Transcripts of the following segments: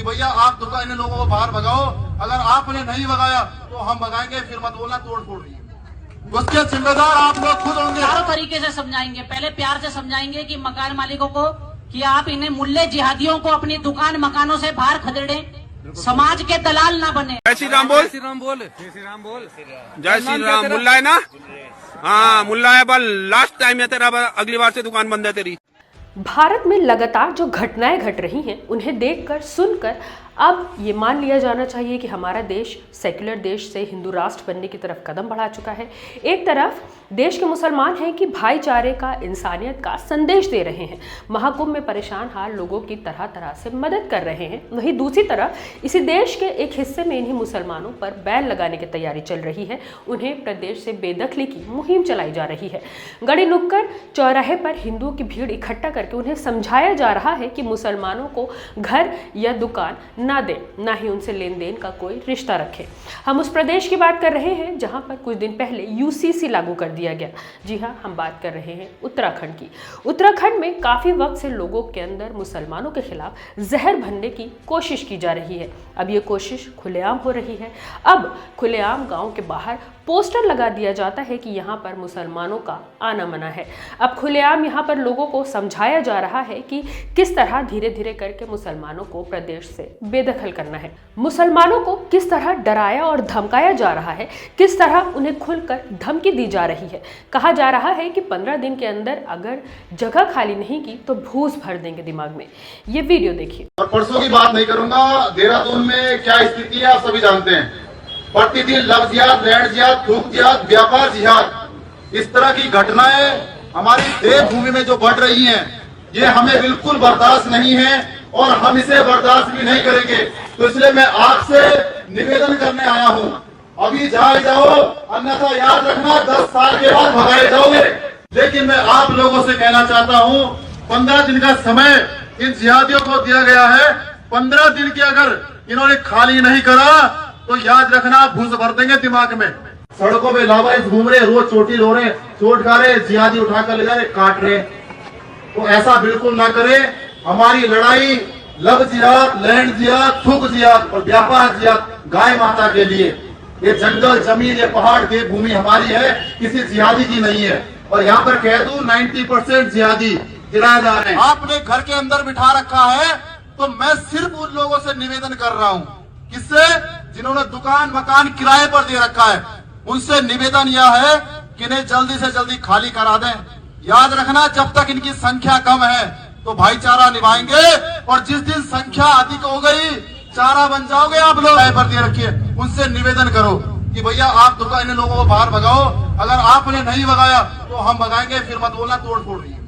कि भैया आप दुकान इन लोगों को बाहर भगाओ, अगर आपने नहीं भगाया तो हम भगाएंगे, फिर मत बोलना तोड़ फोड़ रही है। उसके जिम्मेदार आप लोग खुद होंगे। हर तरीके से समझाएंगे, पहले प्यार से समझाएंगे कि मकान मालिकों को कि आप इन्हें मुल्ले जिहादियों को अपनी दुकान मकानों से बाहर खदेड़ें, समाज के दलाल ना बने। जय श्री राम बोल, जय श्री राम बोल, जय श्री राम बोल। जय श्री राम। मुल्ला है ना? हाँ मुल्ला है, बल लास्ट टाइम है तेरा, अगली बार से दुकान बंद है तेरी। भारत में लगातार जो घटनाएं घट रही हैं उन्हें देखकर सुनकर अब ये मान लिया जाना चाहिए कि हमारा देश सेक्युलर देश से हिंदू राष्ट्र बनने की तरफ कदम बढ़ा चुका है। एक तरफ देश के मुसलमान हैं कि भाईचारे का, इंसानियत का संदेश दे रहे हैं, महाकुंभ में परेशान हाल लोगों की तरह तरह से मदद कर रहे हैं। वहीं दूसरी तरफ इसी देश के एक हिस्से में इन्हीं मुसलमानों पर बैन लगाने की तैयारी चल रही है, उन्हें प्रदेश से बेदखली की मुहिम चलाई जा रही है। गड़ी नुक्कड़ चौराहे पर हिंदुओं की भीड़ इकट्ठा करके उन्हें समझाया जा रहा है कि मुसलमानों को घर या दुकान ना दें, ना ही उनसे लेन देन का कोई रिश्ता रखें। हम उस प्रदेश की बात कर रहे हैं जहां पर कुछ दिन पहले यूसीसी लागू कर दिया गया। जी हां, हम बात कर रहे हैं उत्तराखंड की। उत्तराखंड में काफी वक्त से लोगों के अंदर मुसलमानों के खिलाफ जहर भरने की कोशिश की जा रही है। अब ये कोशिश खुलेआम हो रही है। अब खुलेआम गांव के बाहर पोस्टर लगा दिया जाता है कि यहाँ पर मुसलमानों का आना मना है। अब खुलेआम यहाँ पर लोगों को समझाया जा रहा है कि किस तरह धीरे धीरे करके मुसलमानों को प्रदेश से बेदखल करना है, मुसलमानों को किस तरह डराया और धमकाया जा रहा है, किस तरह उन्हें खुलकर धमकी दी जा रही है। कहा जा रहा है कि 15 दिन के अंदर अगर जगह खाली नहीं की तो भूस भर देंगे दिमाग में। ये वीडियो देखिए। और परसों की बात नहीं करूंगा, देहरादून में क्या स्थिति है आप सभी जानते हैं। प्रतिदिन लव जिहाद, लैंड जिहाद, थूक जिहाद, व्यापार जिहाद, इस तरह की घटनाएं हमारी देवभूमि में जो बढ़ रही हैं, ये हमें बिल्कुल बर्दाश्त नहीं है और हम इसे बर्दाश्त भी नहीं करेंगे। तो इसलिए मैं आपसे निवेदन करने आया हूँ, अभी जाओ, अन्यथा याद रखना 10 साल के बाद भगाए जाओगे। लेकिन मैं आप लोगों से कहना चाहता हूँ, 15 दिन का समय इन जिहादियों को दिया गया है। 15 दिन के अगर इन्होंने खाली नहीं करा तो याद रखना भूस भर देंगे दिमाग में। सड़कों में लावारिस घूम रहे, रोज चोटी रो रहे, चोट खा रहे, जिहादी उठाकर ले जा रहे, काट रहे। तो ऐसा बिल्कुल ना करें। हमारी लड़ाई लव जिहाद, लैंड जिहाद, थूक जिहाद और व्यापार जिहाद गाय माता के लिए। ये जंगल, जमीन, ये पहाड़, देवभूमि हमारी है, किसी जिहादी की नहीं है। और यहाँ पर कह दूं 90% जिहादी गिराए जा रहे हैं। आपने घर के अंदर बिठा रखा है, तो मैं सिर्फ उन लोगों से निवेदन कर रहा हूँ, किससे? जिन्होंने दुकान मकान किराए पर दे रखा है, उनसे निवेदन यह है कि इन्हें जल्दी से जल्दी खाली करा दें। याद रखना, जब तक इनकी संख्या कम है तो भाईचारा निभाएंगे, और जिस दिन संख्या अधिक हो गई चारा बन जाओगे आप लोग। किराए पर दे रखिए, उनसे निवेदन करो कि भैया आप दुकान इन लोगों को बाहर भगाओ, अगर आपने नहीं भगाया तो हम भगाएंगे, फिर मत बोलना तोड़ फोड़ रही है।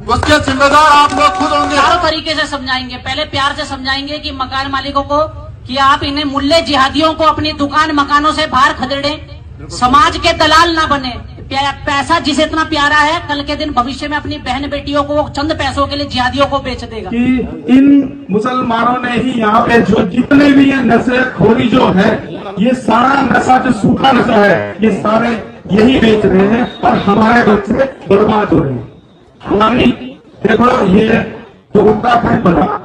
उसके जिम्मेदार आप लोग खुद होंगे। हर तरीके से समझाएंगे, पहले प्यार से समझाएंगे कि मकान मालिकों को कि आप इन्हें मुल्ले जिहादियों को अपनी दुकान मकानों से बाहर खदेड़ें, समाज के दलाल ना बने। पैसा जिसे इतना प्यारा है, कल के दिन भविष्य में अपनी बहन बेटियों को चंद पैसों के लिए जिहादियों को बेच देगा। कि इन मुसलमानों ने ही यहाँ पे जो जितने भी ये नशेखोरी जो है, ये सारा नशा जो सूखा नशा है, ये सारे यही बेच रहे हैं और हमारे बच्चे बर्बाद हो रहे हैं। हमारी देखो ये जो उत्तराखंड बना,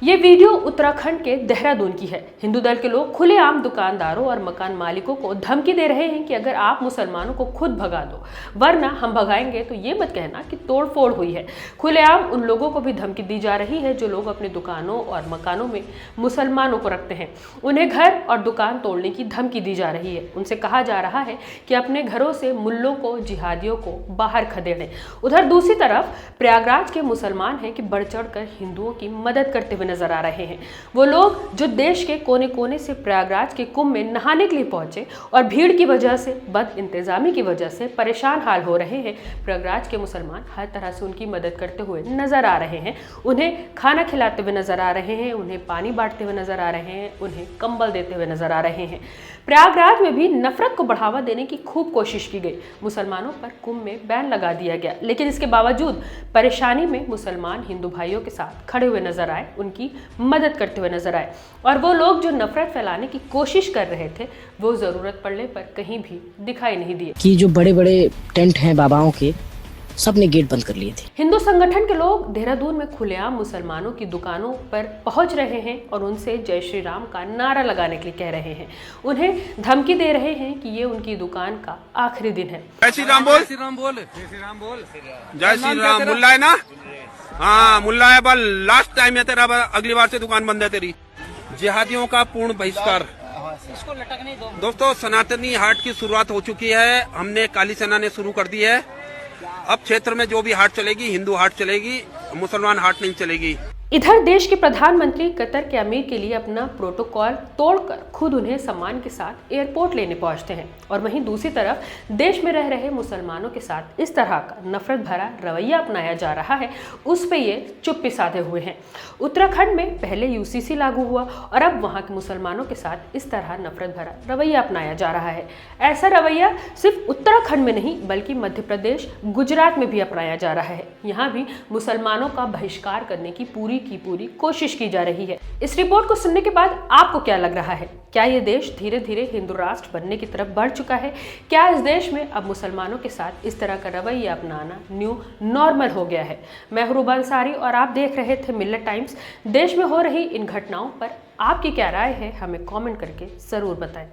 ये वीडियो उत्तराखंड के देहरादून की है। हिंदू दल के लोग खुलेआम दुकानदारों और मकान मालिकों को धमकी दे रहे हैं कि अगर आप मुसलमानों को खुद भगा दो वरना हम भगाएंगे। तो ये मत कहना कि तोड़फोड़ हुई है। खुलेआम उन लोगों को भी धमकी दी जा रही है जो लोग अपनी दुकानों और मकानों में मुसलमानों को रखते हैं। उन्हें घर और दुकान तोड़ने की धमकी दी जा रही है। उनसे कहा जा रहा है कि अपने घरों से मुल्लों को, जिहादियों को बाहर खदेड़ें। उधर दूसरी तरफ प्रयागराज के मुसलमान हैं कि बढ़ चढ़ कर हिंदुओं की मदद करते हुए नजर आ रहे हैं। वो लोग जो देश के कोने कोने से प्रयागराज के कुंभ में नहाने के लिए पहुंचे और भीड़ की वजह से, बद इंतजामी की वजह से परेशान हाल हो रहे हैं, प्रयागराज के मुसलमान हर तरह से उनकी मदद करते हुए नजर आ रहे हैं। उन्हें खाना खिलाते हुए नजर आ रहे हैं, उन्हें पानी बांटते हुए नजर आ रहे हैं, उन्हें कंबल देते हुए नजर आ रहे हैं। प्रयागराज में भी नफरत को बढ़ावा देने की खूब कोशिश की गई। मुसलमानों पर कुंभ में बैन लगा दिया गया, लेकिन इसके बावजूद परेशानी में मुसलमान हिंदू भाइयों के साथ खड़े हुए नजर आए, उनकी मदद करते हुए नजर आए। और वो लोग जो नफरत फैलाने की कोशिश कर रहे थे, वो जरूरत पड़ने पर कहीं भी दिखाई नहीं दिए। कि जो बड़े बड़े टेंट हैं बाबाओं के, सबने गेट बंद कर लिए थे। हिंदू संगठन के लोग देहरादून में खुलेआम मुसलमानों की दुकानों पर पहुंच रहे हैं और उनसे जय श्री राम का नारा लगाने के लिए कह रहे हैं। उन्हें धमकी दे रहे हैं कि ये उनकी दुकान का आखिरी दिन है। जय श्री राम बोल, जय श्री राम बोल, जय श्री राम बोल। जय श्री राम। मुल्ला है ना? हाँ मुल्ला है, बल लास्ट टाइम है तेरा, अगली बार से दुकान बंद है तेरी। जिहादियों का पूर्ण बहिष्कार। दोस्तों, सनातनी हाट की शुरुआत हो चुकी है। हमने काली सेना ने शुरू कर दी है। अब क्षेत्र में जो भी हाट चलेगी, हिंदू हाट चलेगी, मुसलमान हाट नहीं चलेगी। इधर देश के प्रधानमंत्री कतर के अमीर के लिए अपना प्रोटोकॉल तोड़कर खुद उन्हें सम्मान के साथ एयरपोर्ट लेने पहुंचते हैं और वहीं दूसरी तरफ देश में रह रहे मुसलमानों के साथ इस तरह का नफरत भरा रवैया अपनाया जा रहा है, उस पे ये चुप्पी साधे हुए हैं। उत्तराखंड में पहले यूसीसी लागू हुआ और अब वहां के मुसलमानों के साथ इस तरह नफरत भरा रवैया अपनाया जा रहा है। ऐसा रवैया सिर्फ उत्तराखंड में नहीं बल्कि मध्य प्रदेश, गुजरात में भी अपनाया जा रहा है। यहाँ भी मुसलमानों का बहिष्कार करने की पूरी कोशिश की जा रही है। इस रिपोर्ट को सुनने के बाद आपको क्या लग रहा है? क्या ये देश धीरे धीरे हिंदू राष्ट्र बनने की तरफ बढ़ चुका है? क्या इस देश में अब मुसलमानों के साथ इस तरह का रवैया अपनाना न्यू नॉर्मल हो गया है? मैं हूं रूबा अंसारी और आप देख रहे थे मिल्लत टाइम्स। देश में हो रही इन घटनाओं पर आपकी क्या राय है, हमें कमेंट करके जरूर बताएं।